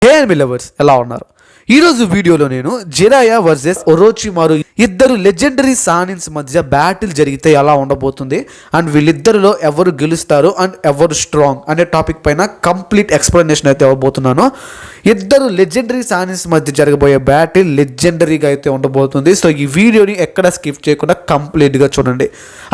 మీ lovers ఎలా ఉన్నారు? ఈరోజు వీడియోలో నేను జిరాయా వర్సెస్ ఒరోచిమారు ఇద్దరు లెజెండరీ సానిన్స్ మధ్య బ్యాటిల్ జరిగితే ఎలా ఉండబోతుంది అండ్ వీళ్ళిద్దరిలో ఎవరు గెలుస్తారు అండ్ ఎవరు స్ట్రాంగ్ అనే టాపిక్ పైన కంప్లీట్ ఎక్స్ప్లెనేషన్ అయితే ఇవ్వబోతున్నాను. ఇద్దరు లెజెండరీ సానిన్స్ మధ్య జరగబోయే బ్యాటిల్ లెజెండరీగా అయితే ఉండబోతుంది. సో ఈ వీడియోని ఎక్కడ స్కిప్ చేయకుండా కంప్లీట్గా చూడండి.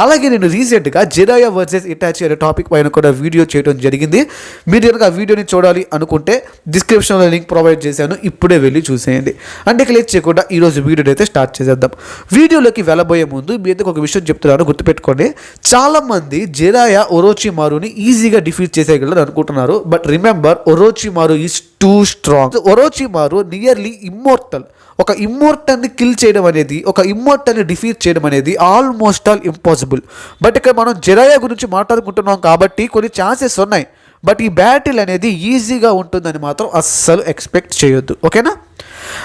అలాగే నేను రీసెంట్గా జిరాయా వర్సెస్ ఇటాచి అనే టాపిక్ పైన కూడా వీడియో చేయడం జరిగింది. మీరు కనుక ఆ వీడియోని చూడాలి అనుకుంటే డిస్క్రిప్షన్లో లింక్ ప్రొవైడ్ చేశాను, ఇప్పుడే వెళ్ళి చూసేయండి. అంటే క్లిక్ చేయకుండా ఈరోజు వీడియోని అయితే స్టార్ట్ చేసేద్దాం. వీడియోలోకి వెళ్ళబోయే ముందు మీ దగ్గర ఒక విషయం చెప్తున్నాను, గుర్తుపెట్టుకోండి. చాలామంది జిరాయా ఒరోచిమారుని ఈజీగా డిఫీట్ చేసేయగలరు అనుకుంటున్నారు. But remember, Orochimaru is too strong. Orochimaru nearly immortal. ఒక ఇమ్మోర్టల్ని కిల్ చేయడం అనేది, ఒక ఇమ్మోర్టల్ని డిఫీట్ చేయడం అనేది ఆల్మోస్ట్ ఆల్ ఇంపాసిబుల్. బట్ ఇక్కడ మనం జిరాయా గురించి మాట్లాడుకుంటున్నాం కాబట్టి కొన్ని ఛాన్సెస్ ఉన్నాయి. బట్ ఈ బ్యాటిల్ అనేది ఈజీగా ఉంటుందని మాత్రం అస్సలు ఎక్స్పెక్ట్ చేయొద్దు, ఓకేనా?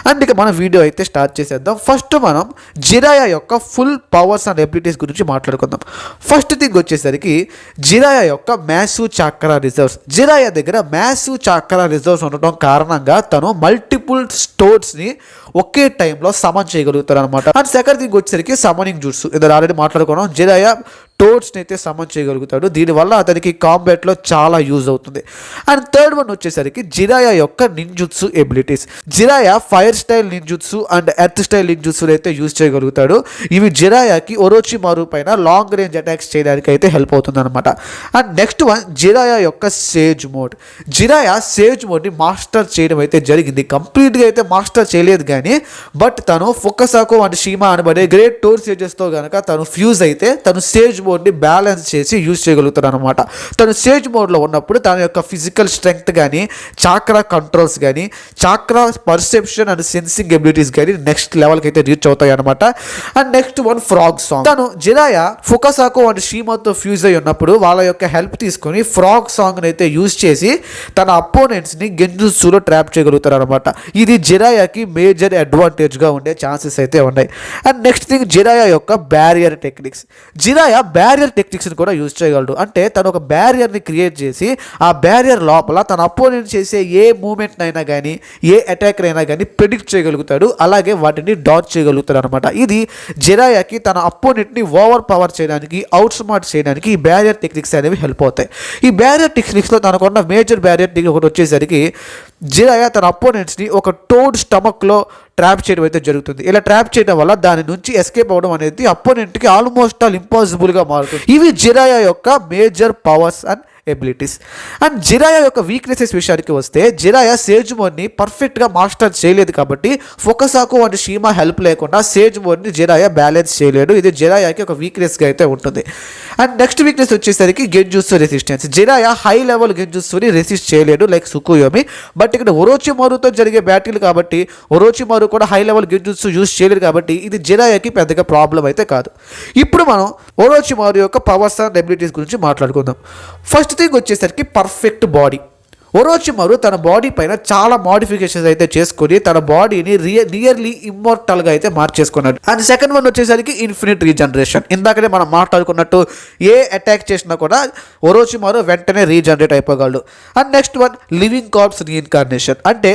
అండ్ ఇక మన వీడియో అయితే స్టార్ట్ చేసేద్దాం. ఫస్ట్ మనం జిరాయా యొక్క ఫుల్ పవర్స్ అండ్ ఎబిలిటీస్ గురించి మాట్లాడుకుందాం. ఫస్ట్ థింగ్ వచ్చేసరికి జిరాయా యొక్క మ్యాసివ్ చాక్రా రిజర్వ్స్. జిరాయా దగ్గర మ్యాసివ్ చాక్రా రిజర్వ్స్ ఉండటం కారణంగా తను మల్టిపుల్ స్టోర్స్ని ఒకే టైంలో సమన్ చేయగలుగుతారు అనమాట. అండ్ సెకండ్ థింగ్ వచ్చేసరికి సమనింగ్ జూట్స్. ఇందులో ఆల్రెడీ మాట్లాడుకున్నాం. జిరాయా టోడ్స్ని అయితే సమన్ చేయగలుగుతాడు, దీనివల్ల అతనికి కాంబాట్లో చాలా యూజ్ అవుతుంది. అండ్ థర్డ్ వన్ వచ్చేసరికి జిరాయా యొక్క ninjutsu abilities. Jiraiya fire style ninjutsu and earth style ninjutsu అయితే యూజ్ చేయగలుగుతాడు. ఇవి జిరాయాకి ఒరోచిమారు పైన లాంగ్ రేంజ్ అటాక్స్ చేయడానికి అయితే హెల్ప్ అవుతుంది అనమాట. అండ్ నెక్స్ట్ వన్ జిరాయా యొక్క సేజ్ మోడ్. జిరాయా సేజ్ మోడ్ని మాస్టర్ చేయడం అయితే జరిగింది. కంప్లీట్గా అయితే మాస్టర్ చేయలేదు కానీ, బట్ తను ఫుకసాకో అండ్ షీమా అనబడే గ్రేట్ టోర్ సేజెస్తో కనుక తను ఫ్యూజ్ అయితే తను సేజ్ మోడ్ని బ్యాలెన్స్ చేసి యూజ్ చేయగలుగుతాడు అనమాట. తను సేజ్ మోడ్లో ఉన్నప్పుడు తన యొక్క ఫిజికల్ స్ట్రెంగ్త్ కానీ, చాక్రా కంట్రోల్స్ కానీ, చాక్రా పర్సెప్షన్ అండ్ సెన్సింగ్ ఎబిలిటీస్ కానీ నెక్స్ట్ లెవెల్కి అయితే రీచ్ అవుతాయి అనమాట. And next one frog song. తను జిరాయా ఫుకసాకో అండ్ షీమాతో ఫ్యూజ్ అయి ఉన్నప్పుడు వాళ్ళ యొక్క హెల్ప్ తీసుకొని ఫ్రాగ్ సాంగ్ని అయితే యూజ్ చేసి తన అపోనెంట్స్ని గెంజుత్సులో ట్రాప్ చేయగలుగుతారు అనమాట. ఇది జిరాయాకి మేజర్ అడ్వాంటేజ్గా ఉండే ఛాన్సెస్ అయితే ఉన్నాయి. అండ్ నెక్స్ట్ థింగ్ జిరాయా యొక్క బ్యారియర్ టెక్నిక్స్. జిరాయా బ్యారియర్ టెక్నిక్స్ని కూడా యూజ్ చేయగలడు. అంటే తను ఒక బ్యారియర్ని క్రియేట్ చేసి ఆ బ్యారియర్ లోపల తన అపోనెంట్ చేసే ఏ మూమెంట్ అయినా కానీ, ఏ అటాక్ అయినా కానీ ప్రెడిక్ట్ చేయగలుగుతాడు. అలాగే వాటిని డాచ్ చేయగలుగుతాడు అనమాట. ఇది జిరాయాకి తన అపోనెంట్ని ఓవర్ పవర్ చేయడానికి, అవుట్ స్మార్ట్ చేయడానికి ఈ బ్యారియర్ టెక్నిక్స్ అనేవి హెల్ప్ అవుతాయి. ఈ బ్యారియర్ టెక్నిక్స్లో తనకున్న మేజర్ బ్యారియర్ టెక్నిక్ ఒకటి వచ్చేసరికి జిరాయా తన అపోనెంట్స్ని ఒక టోడ్ స్టమక్లో ట్రాప్ చేయడం అయితే జరుగుతుంది. ఇలా ట్రాప్ చేయడం వల్ల దాని నుంచి ఎస్కేప్ అవ్వడం అనేది అపోనెంట్కి ఆల్మోస్ట్ ఆల్ ఇంపాసిబుల్గా మారుతుంది. ఇవి జిరాయా యొక్క major powers and abilities. And Jiraiya యొక్క వీక్నెసెస్ విషయానికి వస్తే, జిరాయా సేజ్ మోడ్ని పర్ఫెక్ట్గా మాస్టర్ చేయలేదు కాబట్టి ఫుకసాకో అండ్ షీమా హెల్ప్ లేకుండా సేజ్ మోడ్ని జిరాయా బ్యాలెన్స్ చేయలేడు. ఇది జిరాయాకి ఒక వీక్నెస్గా అయితే ఉంటుంది. అండ్ నెక్స్ట్ వీక్నెస్ వచ్చేసరికి గెంజుత్సు రెసిస్టెన్స్. జిరాయా హై లెవెల్ గెంజుత్సుని రెసిస్ట్ చేయలేడు లైక్ సుకుయోమి. బట్ ఇక్కడ ఒరోచిమారుతో జరిగే బ్యాటిల్ కాబట్టి ఒరోచిమారు కూడా హై లెవెల్ గెంజుత్సు యూజ్ చేయలేడు కాబట్టి ఇది జిరాయాకి పెద్దగా ప్రాబ్లం అయితే కాదు. ఇప్పుడు మనం ఒరోచిమారు యొక్క పవర్స్ అండ్ ఎబిలిటీస్ గురించి మాట్లాడుకుందాం. ఫస్ట్ థింగ్ వచ్చేసరికి పర్ఫెక్ట్ బాడీ. ఒరోచిమారు తన బాడీ పైన చాలా మోడిఫికేషన్స్ అయితే చేసుకుని తన బాడీని నియర్లీ ఇమ్మోర్టల్గా అయితే మార్చేసుకున్నాడు. అండ్ సెకండ్ వన్ వచ్చేసరికి ఇన్ఫినిట్ రీజనరేషన్. ఇందాకనే మనం మాట్లాడుకున్నట్టు ఏ అటాక్ చేసినా కూడా ఒరోచిమారు వెంటనే రీజనరేట్ అయిపోగలడు. And next one living corpse reincarnation. అంటే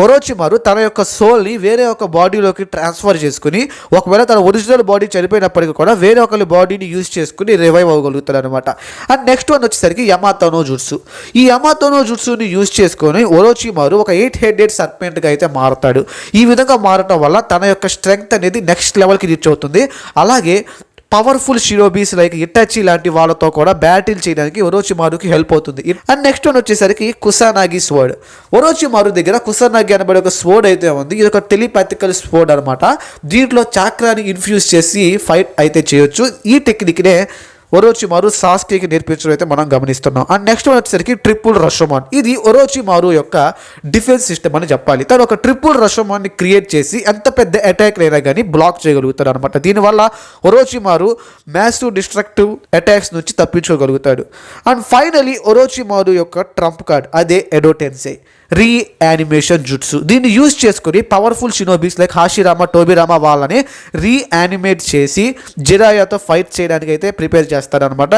ఒరోచిమారు తన యొక్క సోల్ని వేరే ఒక బాడీలోకి ట్రాన్స్ఫర్ చేసుకుని, ఒకవేళ తన ఒరిజినల్ బాడీ చనిపోయినప్పటికీ కూడా వేరే ఒకరి బాడీని యూజ్ చేసుకుని రివైవ్ అవ్వగలుగుతాడు అనమాట. అండ్ నెక్స్ట్ వన్ వచ్చేసరికి యమాతో నో జుట్సు. ఈ యమాతో నో జుట్సుని యూజ్ చేసుకొని ఒరోచిమారు ఒక 8 హెడెడ్ సర్పెంట్గా అయితే మారుతాడు. ఈ విధంగా మారటం వల్ల తన యొక్క స్ట్రెంగ్త్ అనేది నెక్స్ట్ లెవెల్కి రీచ్ అవుతుంది. అలాగే పవర్ఫుల్ షిరోబీస్ లైక్ ఇటాచి లాంటి వాళ్ళతో కూడా బ్యాటిల్ చేయడానికి ఒరోచిమారుకి హెల్ప్ అవుతుంది. అండ్ నెక్స్ట్ వన్ వచ్చేసరికి కుసానాగి స్వర్డ్. ఒరోచిమారు దగ్గర కుసానాగి అనబడే ఒక స్వర్డ్ అయితే ఉంది. ఇది ఒక టెలిపాథికల్ స్వర్డ్ అనమాట. దీంట్లో చాక్రాని ఇన్ఫ్యూజ్ చేసి ఫైట్ అయితే చేయొచ్చు. ఈ టెక్నిక్నే ఒరోచిమారు సాస్కేకి నేర్పించడం అయితే మనం గమనిస్తున్నాం. అండ్ నెక్స్ట్ వచ్చేసరికి ట్రిపుల్ రషోమాన్. ఇది ఒరోచిమారు యొక్క డిఫెన్స్ సిస్టమ్ అని చెప్పాలి. తను ఒక ట్రిపుల్ రషోమాన్ని క్రియేట్ చేసి ఎంత పెద్ద అటాక్ అయినా కానీ బ్లాక్ చేయగలుగుతాడు అనమాట. దీనివల్ల ఒరోచిమారు మ్యాసివ్ డిస్ట్రక్టివ్ అటాక్స్ నుంచి తప్పించుకోగలుగుతాడు. అండ్ ఫైనలీ ఒరోచిమారు యొక్క ట్రంప్ కార్డ్, అదే ఎడో టెన్సై. రీయానిమేషన్ జుట్సు. దీన్ని యూజ్ చేసుకుని పవర్ఫుల్ షినోబీస్ లైక్ హాషిరామా, టోబిరామా వాళ్ళని రీయానిమేట్ చేసి జిరాయాతో ఫైట్ చేయడానికి అయితే ప్రిపేర్ చేస్తారనమాట.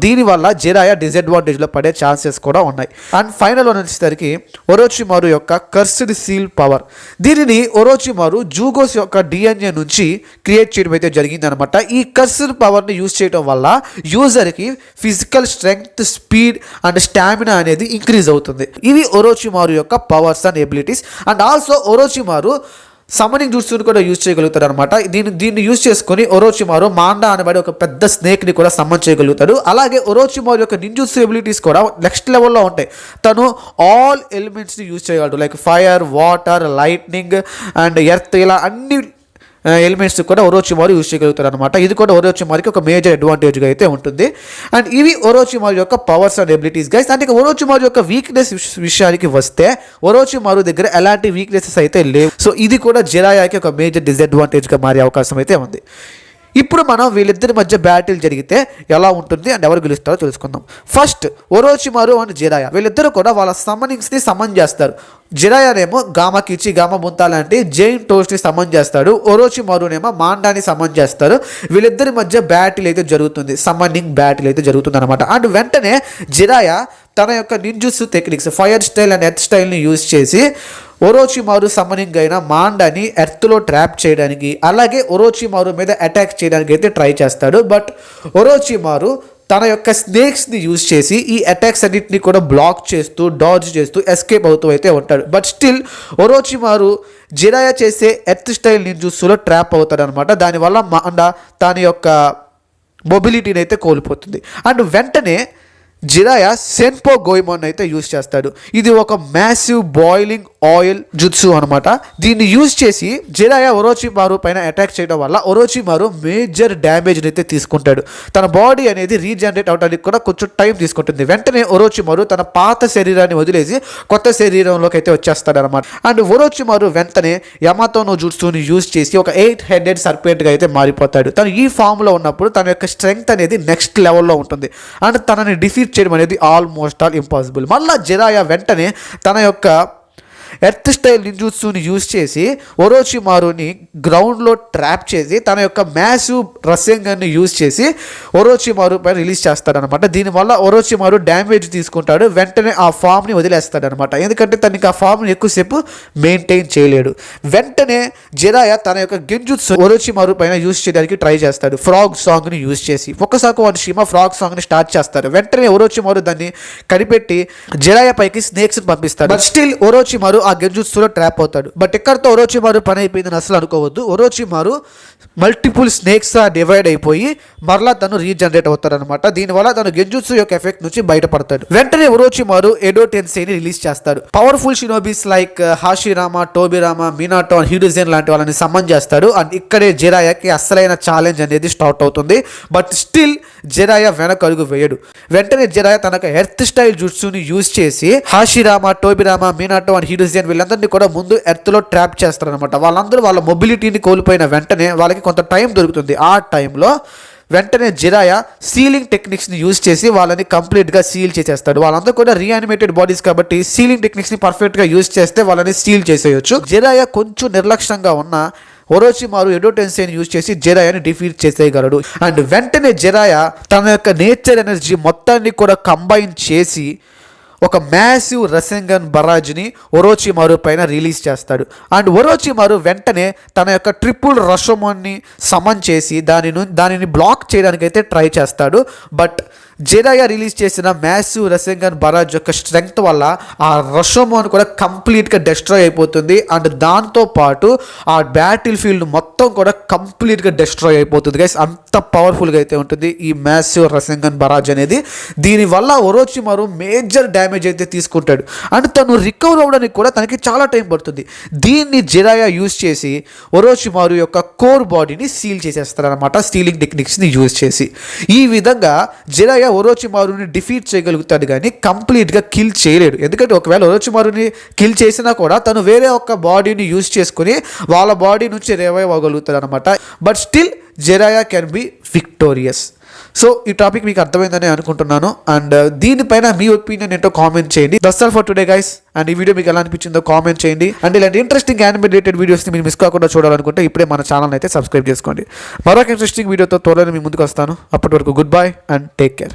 దీనివల్ల జిరాయా డిసడ్వాంటేజ్లో పడే ఛాన్సెస్ కూడా ఉన్నాయి. అండ్ ఫైనల్ వన్ వచ్చేసరికి ఒరోచిమారు యొక్క కర్స్డ్ సీల్ పవర్. దీనిని ఒరోచిమారు జూగోస్ యొక్క డిఎన్ఏ నుంచి క్రియేట్ చేయడం అయితే జరిగిందనమాట. ఈ కర్స్డ్ పవర్ని యూజ్ చేయడం వల్ల యూజర్కి physical strength, speed and stamina అనేది ఇంక్రీజ్ అవుతుంది. ఇవి ఒరోచిమారు యొక్క powers and abilities. And also Orochimaru summoning జుట్సుని కూడా యూజ్ చేయగలుగుతాడు అనమాట. దీన్ని యూజ్ చేసుకుని ఒరోచిమారు మాండా అనబడి ఒక పెద్ద స్నేక్ని కూడా సమ్మన్ చేయగలుగుతాడు. అలాగే ఒరోచిమారు యొక్క నింజుట్సు ఎబిలిటీస్ కూడా నెక్స్ట్ లెవెల్లో ఉంటాయి. తను ఆల్ ఎలిమెంట్స్ని యూజ్ చేయగలడు, like fire, water, lightning and earth, ఇలా అన్ని ఎలిమెంట్స్ కూడా ఒరోచిమారు యూజ్ చేయగలుగుతారు అనమాట. ఇది కూడా ఒరోచిమారుకి ఒక మేజర్ అడ్వాంటేజ్గా అయితే ఉంటుంది. అండ్ ఇవి ఒరోచిమారు యొక్క పవర్స్ అండ్ ఎబిలిటీస్ గైస్. అంటే ఒరోచిమారు యొక్క వీక్నెస్ విషయానికి వస్తే ఒరోచిమారు దగ్గర ఎలాంటి వీక్నెసెస్ అయితే లేవు. సో ఇది కూడా జిరాయాకి ఒక మేజర్ డిసడ్వాంటేజ్గా మారే అవకాశం అయితే ఉంది. ఇప్పుడు మనం వీళ్ళిద్దరి మధ్య బ్యాటిల్ జరిగితే ఎలా ఉంటుంది అండ్ ఎవరు గెలుస్తారో తెలుసుకుందాం. ఫస్ట్ ఒరోచిమారు అండ్ జిరాయా, వీళ్ళిద్దరూ కూడా వాళ్ళ సమ్మనింగ్స్ని సమన్ చేస్తారు. జిరాయానేమో గామా కిచి, గామా ముంతా లాంటి జైన్ టోస్ట్ని సమన్ చేస్తాడు. ఒరోచిమారునేమో మాండాని సమన్ చేస్తారు. వీళ్ళిద్దరి మధ్య బ్యాటిల్ అయితే జరుగుతుంది, సమ్మనింగ్ బ్యాటిల్ అయితే జరుగుతుంది అనమాట. అండ్ వెంటనే జిరాయా తన యొక్క ninjutsu techniques, fire style and earth స్టైల్ని యూజ్ చేసి ఒరోచిమారు సమ్మనింగ్ అయిన మాండాని ఎర్త్లో ట్రాప్ చేయడానికి, అలాగే ఒరోచిమారు మీద అటాక్ చేయడానికి అయితే ట్రై చేస్తాడు. బట్ ఒరోచిమారు తన యొక్క స్నేక్స్ని యూజ్ చేసి ఈ అటాక్స్ అన్నింటినీ కూడా బ్లాక్ చేస్తూ, డాడ్జ్ చేస్తూ, ఎస్కేప్ అవుతూ అయితే ఉంటాడు. బట్ స్టిల్ ఒరోచిమారు జిరాయా చేసే ఎర్త్ స్టైల్ నింజుట్సులో ట్రాప్ అవుతాడు అనమాట. దానివల్ల మాండా తన యొక్క మొబిలిటీని అయితే కోల్పోతుంది. అండ్ వెంటనే జిరాయా సెన్పో గోయిమోన్ అయితే యూజ్ చేస్తాడు. ఇది ఒక మ్యాసివ్ బాయిలింగ్ ఆయిల్ జుట్సు అనమాట. దీన్ని యూజ్ చేసి జిరాయా ఒరోచిమారు పైన అటాక్ చేయడం వల్ల ఒరోచిమారు మేజర్ డ్యామేజ్ని అయితే తీసుకుంటాడు. తన బాడీ అనేది రీజనరేట్ అవడానికి కూడా కొంచెం టైం తీసుకుంటుంది. వెంటనే ఒరోచిమారు తన పాత శరీరాన్ని వదిలేసి కొత్త శరీరంలోకి అయితే వచ్చేస్తాడు అనమాట. అండ్ ఒరోచిమారు వెంటనే యమాతో నో జుట్సుని యూజ్ చేసి ఒక 8 హెడెడ్ సర్పెంట్గా అయితే మారిపోతాడు. తను ఈ ఫామ్లో ఉన్నప్పుడు తన యొక్క స్ట్రెంగ్త్ అనేది నెక్స్ట్ లెవెల్లో ఉంటుంది. అండ్ తనని డిఫీట్ చేయడం అనేది ఆల్మోస్ట్ ఆల్ ఇంపాసిబుల్. మళ్ళీ జిరాయా వెంటనే తన యొక్క ఎర్త్ స్టైల్ నింజుట్సుని యూజ్ చేసి ఒరోచిమారుని గ్రౌండ్లో ట్రాప్ చేసి తన యొక్క మ్యాసివ్ రసెంగన్ని యూజ్ చేసి ఒరోచిమారు పైన రిలీజ్ చేస్తాడనమాట. దీనివల్ల ఒరోచిమారు డ్యామేజ్ తీసుకుంటాడు. వెంటనే ఆ ఫామ్ని వదిలేస్తాడనమాట. ఎందుకంటే తనకి ఆ ఫామ్ని ఎక్కువసేపు మెయింటైన్ చేయలేడు. వెంటనే జిరాయా తన యొక్క గెంజుట్సు ఒరోచిమారు పైన యూజ్ చేయడానికి ట్రై చేస్తాడు, ఫ్రాగ్ సాంగ్ని యూజ్ చేసి. ఒక్కసారి వాడు షిమా ఫ్రాగ్ సాంగ్ని స్టార్ట్ చేస్తారు. వెంటనే ఒరోచిమారు దాన్ని కనిపెట్టి జిరాయా పైకి స్నేక్స్ని పంపిస్తాడు. బట్ స్టిల్ ఒరోచిమారు ఆ గెంజుట్సులో ట్రాప్ అవుతాడు. బట్ ఇక్కడతో ఒరోచిమారు పని అయిపోయిందని అసలు అనుకోవద్దు. ఒరోచిమారు మల్టిపుల్ స్నేక్స్ డివైడ్ అయిపోయి మరలా తను రీజనరేట్ అవుతాడు అనమాట. దీనివల్ల తను గెంజుట్సు యొక్క ఎఫెక్ట్ నుంచి బయటపడతాడు. వెంటనే ఒరోచిమారు ఎడో టెన్సైని రిలీజ్ చేస్తాడు. పవర్ఫుల్ షినోబీస్ లైక్ హాషిరామా, టోబిరామా, మినాటో, హిడుజెన్ లాంటి వాళ్ళని సమ్మన్ చేస్తాడు. అండ్ ఇక్కడే జిరాయాకి అసలైన ఛాలెంజ్ అనేది స్టార్ట్ అవుతుంది. బట్ స్టిల్ జిరాయా వెనక అడుగు వేయడు. వెంటనే జిరాయా తన ఎర్త్ స్టైల్ జుట్సుని యూజ్ చేసి హాషిరామా, టోబిరామా, మినాటో అండ్ హిడుజెన్ వీళ్ళందరినీ కూడా ముందు ఎర్త్లో ట్రాప్ చేస్తారనమాట. వాళ్ళందరూ వాళ్ళ మొబిలిటీని కోల్పోయిన వెంటనే వాళ్ళకి కొంత టైం దొరుకుతుంది. ఆ టైంలో వెంటనే జిరాయా సీలింగ్ టెక్నిక్స్ని యూజ్ చేసి వాళ్ళని కంప్లీట్గా సీల్ చేసేస్తాడు. వాళ్ళందరూ కూడా రీయానిమేటెడ్ బాడీస్ కాబట్టి సీలింగ్ టెక్నిక్స్ని పర్ఫెక్ట్గా యూజ్ చేస్తే వాళ్ళని సీల్ చేసేయచ్చు. జిరాయా కొంచెం నిర్లక్ష్యంగా ఉన్న ఒరోచిమారు ఎడో టెన్సైని యూజ్ చేసి జిరాయాని డిఫీట్ చేసేయగలడు. అండ్ వెంటనే జిరాయా తన యొక్క నేచర్ ఎనర్జీ మొత్తాన్ని కూడా కంబైన్ చేసి ఒక మ్యాసివ్ రసెంగన్ బరాజ్ని ఒరోచిమారు పైన రిలీజ్ చేస్తాడు. అండ్ ఒరోచిమారు వెంటనే తన యొక్క ట్రిపుల్ రషోమోన్ని సమన్ చేసి దానిని బ్లాక్ చేయడానికి అయితే ట్రై చేస్తాడు. బట్ జిరాయా రిలీజ్ చేసిన మ్యాసివ్ రసెంగన్ బరాజ్ యొక్క స్ట్రెంగ్త్ వల్ల ఆ రషోమోన్ కూడా కంప్లీట్గా డిస్ట్రాయ్ అయిపోతుంది. అండ్ దాంతోపాటు ఆ బ్యాటిల్ ఫీల్డ్ మొత్తం కూడా కంప్లీట్గా డిస్ట్రాయ్ అయిపోతుంది గైస్. అంత పవర్ఫుల్గా అయితే ఉంటుంది ఈ మ్యాసివ్ రసెంగన్ బరాజ్ అనేది. దీనివల్ల ఒరోచిమారు మేజర్ డ్యామేజ్ అయితే తీసుకుంటాడు. అండ్ తను రికవర్ అవ్వడానికి కూడా తనకి చాలా టైం పడుతుంది. దీన్ని జిరాయా యూజ్ చేసి ఒరోచిమారు యొక్క కోర్ బాడీని సీల్ చేసేస్తారనమాట, స్టీలింగ్ టెక్నిక్స్ని యూజ్ చేసి. ఈ విధంగా జిరాయా ఒరోచిమారుని డిఫీట్ చేయగలుగుతాడు కానీ కంప్లీట్గా కిల్ చేయలేడు. ఎందుకంటే ఒకవేళ ఒరోచిమారుని కిల్ చేసినా కూడా తను వేరే ఒక బాడీని యూజ్ చేసుకుని వాళ్ళ బాడీ నుంచి రివైవ్ అవ్వగలుగుతాడు అనమాట. But still Jiraiya can be victorious. So ఈ టాపిక్ మీకు అర్థమైందని అనుకుంటున్నాను. అండ్ దీనిపైన మీ ఒపీనియన్ ఏంటో కామెంట్ చేయండి. That's all for today guys. And ఈ వీడియో మీకు ఎలా అనిపించిందో కామెంట్ చేయండి. అండ్ ఇలాంటి ఇంట్రెస్టింగ్ యానిమే రిలేటెడ్ వీడియోస్ని మీరు మిస్ కాకుండా చూడాలనుకుంటే ఇప్పుడే మన ఛానల్ అయితే సబ్స్క్రైబ్ చేసుకోండి. మరొక ఇంట్రెస్టింగ్ వీడియోతో త్వరలో మీ ముందుకు వస్తాను. అప్పటి వరకు good bye and take care.